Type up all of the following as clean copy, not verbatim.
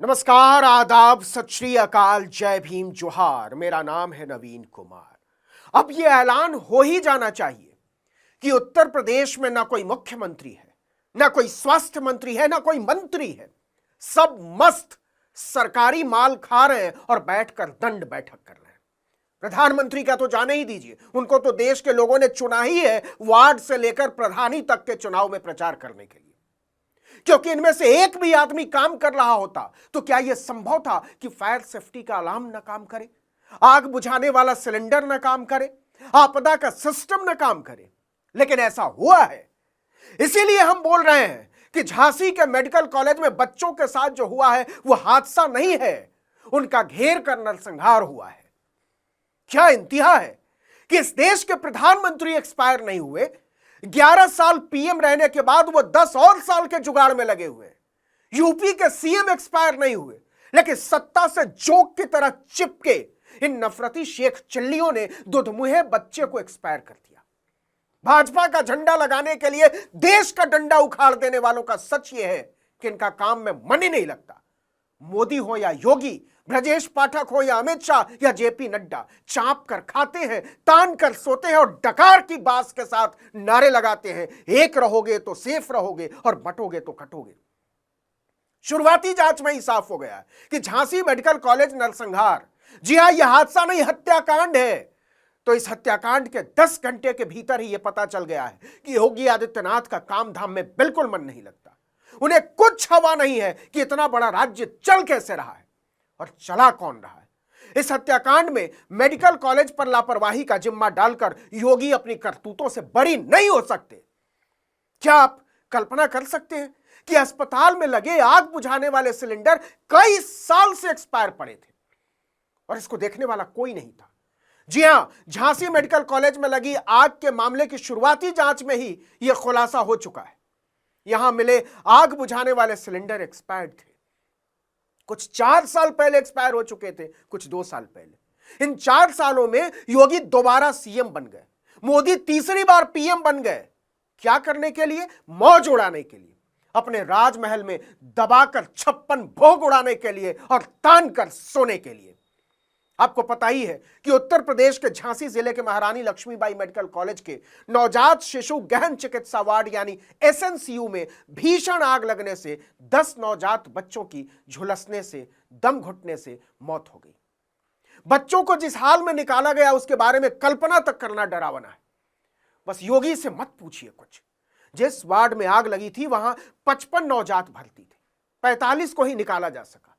नमस्कार, आदाब, सत श्री अकाल, जय भीम, जोहार। मेरा नाम है नवीन कुमार। अब यह ऐलान हो ही जाना चाहिए कि उत्तर प्रदेश में ना कोई मुख्यमंत्री है, ना कोई स्वास्थ्य मंत्री है, ना कोई मंत्री है। सब मस्त सरकारी माल खा रहे हैं और बैठकर दंड बैठक कर रहे हैं। प्रधानमंत्री का तो जाने ही दीजिए, उनको तो देश के लोगों ने चुना ही है वार्ड से लेकर प्रधानी तक के चुनाव में प्रचार करने के लिए। क्योंकि इनमें से एक भी आदमी काम कर रहा होता तो क्या यह संभव था कि फायर सेफ्टी का अलार्म न काम करे, आग बुझाने वाला सिलेंडर न काम करे, आपदा का सिस्टम न काम करे। लेकिन ऐसा हुआ है। इसीलिए हम बोल रहे हैं कि झांसी के मेडिकल कॉलेज में बच्चों के साथ जो हुआ है वह हादसा नहीं है, उनका घेर कर नरसंहार हुआ है। क्या इंतहा है कि इस देश के प्रधानमंत्री एक्सपायर नहीं हुए, 11 साल पीएम रहने के बाद वो 10 और साल के जुगाड़ में लगे हुए। यूपी के सीएम एक्सपायर नहीं हुए, लेकिन सत्ता से जोक की तरह चिपके इन नफरती शेख चिल्लियों ने दुधमुहे बच्चे को एक्सपायर कर दिया। भाजपा का झंडा लगाने के लिए देश का डंडा उखाड़ देने वालों का सच यह है कि इनका काम में मन ही नहीं लगता। मोदी हो या योगी, ब्रजेश पाठक हो या अमित शाह या जेपी नड्डा, चाप कर खाते हैं, तान कर सोते हैं और डकार की बास के साथ नारे लगाते हैं, एक रहोगे तो सेफ रहोगे और बटोगे तो कटोगे। शुरुआती जांच में ही साफ हो गया कि झांसी मेडिकल कॉलेज नरसंहार, जी हां, यह हादसा नहीं, हत्याकांड है। तो इस हत्याकांड के 10 घंटे के भीतर ही यह पता चल गया है कि योगी आदित्यनाथ का काम धाम में बिल्कुल मन नहीं लगता। उन्हें कुछ हवा नहीं है कि इतना बड़ा राज्य चल कैसे रहा है और चला कौन रहा है। इस हत्याकांड में मेडिकल कॉलेज पर लापरवाही का जिम्मा डालकर योगी अपनी करतूतों से बरी नहीं हो सकते। क्या आप कल्पना कर सकते हैं कि अस्पताल में लगे आग बुझाने वाले सिलेंडर कई साल से एक्सपायर पड़े थे और इसको देखने वाला कोई नहीं था। जी हां, झांसी मेडिकल कॉलेज में लगी आग के मामले की शुरुआती जांच में ही यह खुलासा हो चुका है। यहां मिले आग बुझाने वाले सिलेंडर एक्सपायर्ड थे। कुछ 4 साल पहले एक्सपायर हो चुके थे, कुछ 2 साल पहले। इन 4 सालों में योगी दोबारा सीएम बन गए, मोदी तीसरी बार पीएम बन गए। क्या करने के लिए? मौज उड़ाने के लिए, अपने राजमहल में दबाकर 56 भोग उड़ाने के लिए और तान कर सोने के लिए। आपको पता ही है कि उत्तर प्रदेश के झांसी जिले के महारानी लक्ष्मीबाई मेडिकल कॉलेज के नवजात शिशु गहन चिकित्सा वार्ड यानी एसएनसीयू में भीषण आग लगने से 10 नवजात बच्चों की झुलसने से, दम घुटने से मौत हो गई। बच्चों को जिस हाल में निकाला गया उसके बारे में कल्पना तक करना डरावना है। बस योगी से मत पूछिए कुछ। जिस वार्ड में आग लगी थी वहां 55 नवजात भर्ती थे, 45 को ही निकाला जा सका।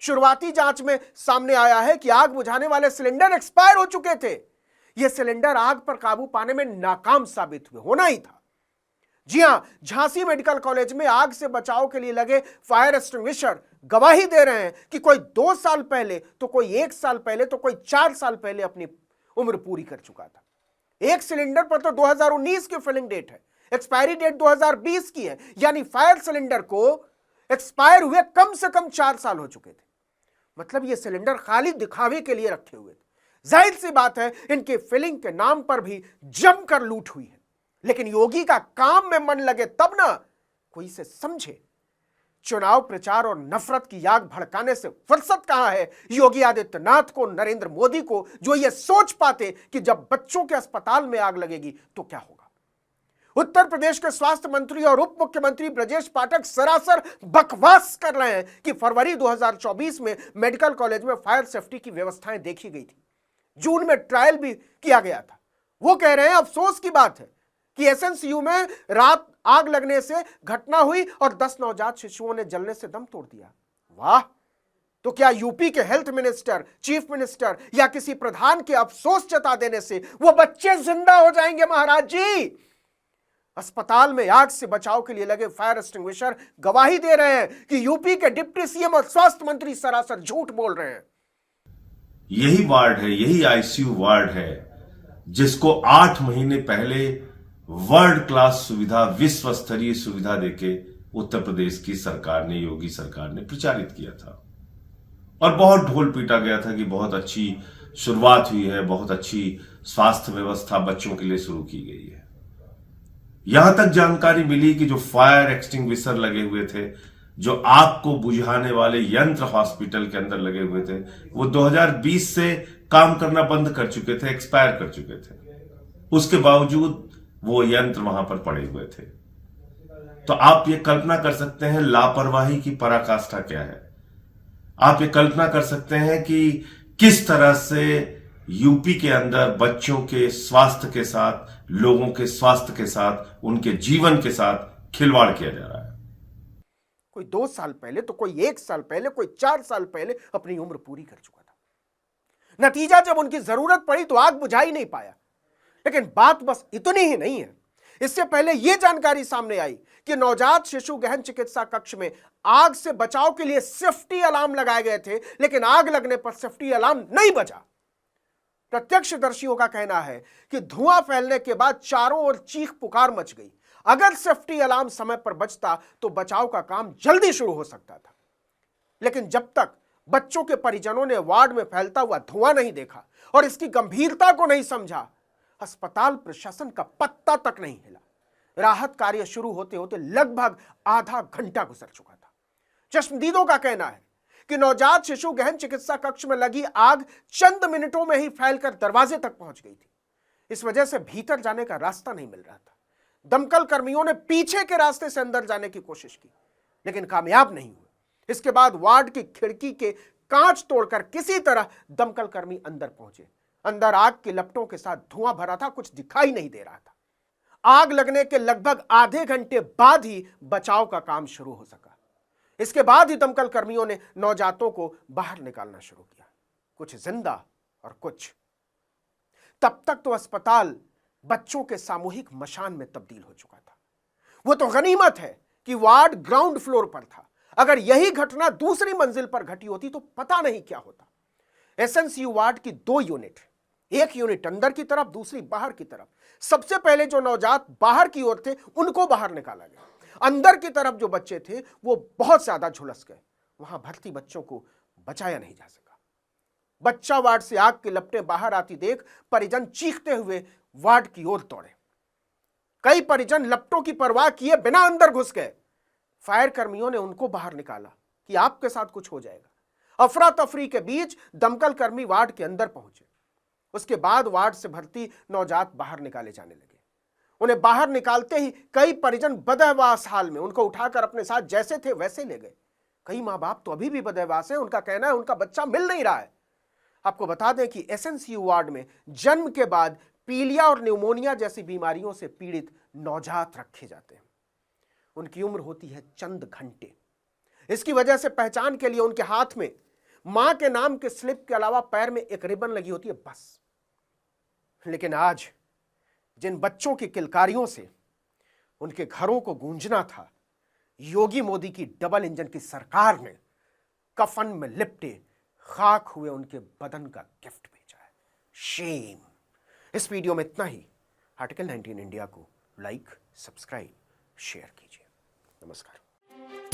शुरुआती जांच में सामने आया है कि आग बुझाने वाले सिलेंडर एक्सपायर हो चुके थे। यह सिलेंडर आग पर काबू पाने में नाकाम साबित हुए, होना ही था। जी हां, झांसी मेडिकल कॉलेज में आग से बचाव के लिए लगे फायर एक्सटिंग्विशर गवाही दे रहे हैं कि कोई 2 साल पहले तो कोई 1 साल पहले तो कोई 4 साल पहले अपनी उम्र पूरी कर चुका था। एक सिलेंडर पर तो 2019 की फिलिंग डेट है, एक्सपायरी डेट 2020 की है, यानी फायर सिलेंडर को एक्सपायर हुए कम से कम 4 साल हो चुके थे। मतलब ये सिलेंडर खाली दिखावे के लिए रखे हुए थे। जाहिर सी बात है इनके फिलिंग के नाम पर भी जमकर लूट हुई है। लेकिन योगी का काम में मन लगे तब ना कोई इसे समझे। चुनाव प्रचार और नफरत की आग भड़काने से फुर्सत कहां है योगी आदित्यनाथ को, नरेंद्र मोदी को, जो ये सोच पाते कि जब बच्चों के अस्पताल में आग लगेगी तो क्या होगा। उत्तर प्रदेश के स्वास्थ्य मंत्री और उप मुख्यमंत्री ब्रजेश पाठक सरासर बकवास कर रहे हैं कि फरवरी 2024 में मेडिकल कॉलेज में फायर सेफ्टी की व्यवस्थाएं देखी गई थी, जून में ट्रायल भी किया गया था। वो कह रहे हैं अफसोस की बात है कि एसएनसीयू में रात आग लगने से घटना हुई और 10 नवजात शिशुओं ने जलने से दम तोड़ दिया। वाह! तो क्या यूपी के हेल्थ मिनिस्टर, चीफ मिनिस्टर या किसी प्रधान के अफसोस जता देने से वो बच्चे जिंदा हो जाएंगे? महाराज जी, अस्पताल में आग से बचाव के लिए लगे फायर एक्सटिंग्विशर गवाही दे रहे हैं कि यूपी के डिप्टी सीएम और स्वास्थ्य मंत्री सरासर झूठ बोल रहे हैं। यही वार्ड है, यही आईसीयू वार्ड है जिसको 8 महीने पहले वर्ल्ड क्लास सुविधा, विश्व स्तरीय सुविधा देके उत्तर प्रदेश की सरकार ने, योगी सरकार ने प्रचारित किया था और बहुत ढोल पीटा गया था कि बहुत अच्छी शुरुआत हुई है, बहुत अच्छी स्वास्थ्य व्यवस्था बच्चों के लिए शुरू की गई है। यहां तक जानकारी मिली कि जो फायर एक्सटिंग्विशर लगे हुए थे जो आग को बुझाने वाले यंत्र हॉस्पिटल के अंदर लगे हुए थे, वो 2020 से काम करना बंद कर चुके थे, एक्सपायर कर चुके थे। उसके बावजूद वो यंत्र वहां पर पड़े हुए थे। तो आप ये कल्पना कर सकते हैं लापरवाही की पराकाष्ठा क्या है। आप ये कल्पना कर सकते हैं कि किस तरह से यूपी के अंदर बच्चों के स्वास्थ्य के साथ, लोगों के स्वास्थ्य के साथ, उनके जीवन के साथ खिलवाड़ किया जा रहा है। कोई 2 साल पहले तो कोई 1 साल पहले, कोई 4 साल पहले अपनी उम्र पूरी कर चुका था। नतीजा जब उनकी जरूरत पड़ी तो आग बुझा ही नहीं पाया। लेकिन बात बस इतनी ही नहीं है। इससे पहले यह जानकारी सामने आई कि नवजात शिशु गहन चिकित्सा कक्ष में आग से बचाव के लिए सेफ्टी अलार्म लगाए गए थे, लेकिन आग लगने पर सेफ्टी अलार्म नहीं बजा। प्रत्यक्षदर्शियों का कहना है कि धुआं फैलने के बाद चारों ओर चीख पुकार मच गई। अगर सेफ्टी अलार्म समय पर बजता तो बचाव का काम जल्दी शुरू हो सकता था। लेकिन जब तक बच्चों के परिजनों ने वार्ड में फैलता हुआ धुआं नहीं देखा और इसकी गंभीरता को नहीं समझा, अस्पताल प्रशासन का पत्ता तक नहीं हिला। राहत कार्य शुरू होते होते लगभग आधा घंटा गुजर चुका था। चश्मदीदों का कहना है कि नवजात शिशु गहन चिकित्सा कक्ष में लगी आग चंद मिनटों में ही फैलकर दरवाजे तक पहुंच गई थी। इस वजह से भीतर जाने का रास्ता नहीं मिल रहा था। दमकल कर्मियों ने पीछे के रास्ते से अंदर जाने की कोशिश की, लेकिन कामयाब नहीं हुए। इसके बाद वार्ड की खिड़की के कांच तोड़कर किसी तरह दमकल कर्मी अंदर पहुंचे। अंदर आग के लपटों के साथ धुआं भरा था, कुछ दिखाई नहीं दे रहा था। आग लगने के लगभग आधे घंटे बाद ही बचाव का काम शुरू हो सका। इसके बाद ही दमकल कर्मियों ने नवजातों को बाहर निकालना शुरू किया, कुछ जिंदा और कुछ। तब तक तो अस्पताल बच्चों के सामूहिक मशान में तब्दील हो चुका था। वो तो गनीमत है कि वार्ड ग्राउंड फ्लोर पर था। अगर यही घटना दूसरी मंजिल पर घटी होती तो पता नहीं क्या होता। एसएनसीयू वार्ड की 2 यूनिट, एक यूनिट अंदर की तरफ, दूसरी बाहर की तरफ। सबसे पहले जो नवजात बाहर की ओर थे उनको बाहर निकाला गया। अंदर की तरफ जो बच्चे थे वो बहुत ज्यादा झुलस गए। वहां भर्ती बच्चों को बचाया नहीं जा सका। बच्चा वार्ड से आग की लपटें बाहर आती देख परिजन चीखते हुए वार्ड की ओर दौड़े। कई परिजन लपटों की परवाह किए बिना अंदर घुस गए। फायर कर्मियों ने उनको बाहर निकाला कि आपके साथ कुछ हो जाएगा। अफरा तफरी के बीच दमकल कर्मी वार्ड के अंदर पहुंचे। उसके बाद वार्ड से भर्ती नवजात बाहर निकाले जाने लगे। उन्हें बाहर निकालते ही कई परिजन बदहवास हाल में उनको उठाकर अपने साथ जैसे थे वैसे ले गए। कई मां बाप तो अभी भी बदहवास हैं। उनका कहना है उनका बच्चा मिल नहीं रहा है। आपको बता दें कि एसएनसीयू वार्ड में जन्म के बाद पीलिया और न्यूमोनिया जैसी बीमारियों से पीड़ित नवजात रखे जाते हैं। उनकी उम्र होती है चंद घंटे। इसकी वजह से पहचान के लिए उनके हाथ में मां के नाम के स्लिप के अलावा पैर में एक रिबन लगी होती है, बस। लेकिन आज जिन बच्चों की किलकारियों से उनके घरों को गूंजना था, योगी मोदी की डबल इंजन की सरकार ने कफन में लिपटे खाक हुए उनके बदन का गिफ्ट भेजा है। शेम। इस वीडियो में इतना ही। आर्टिकल 19 इंडिया को लाइक, सब्सक्राइब, शेयर कीजिए। नमस्कार।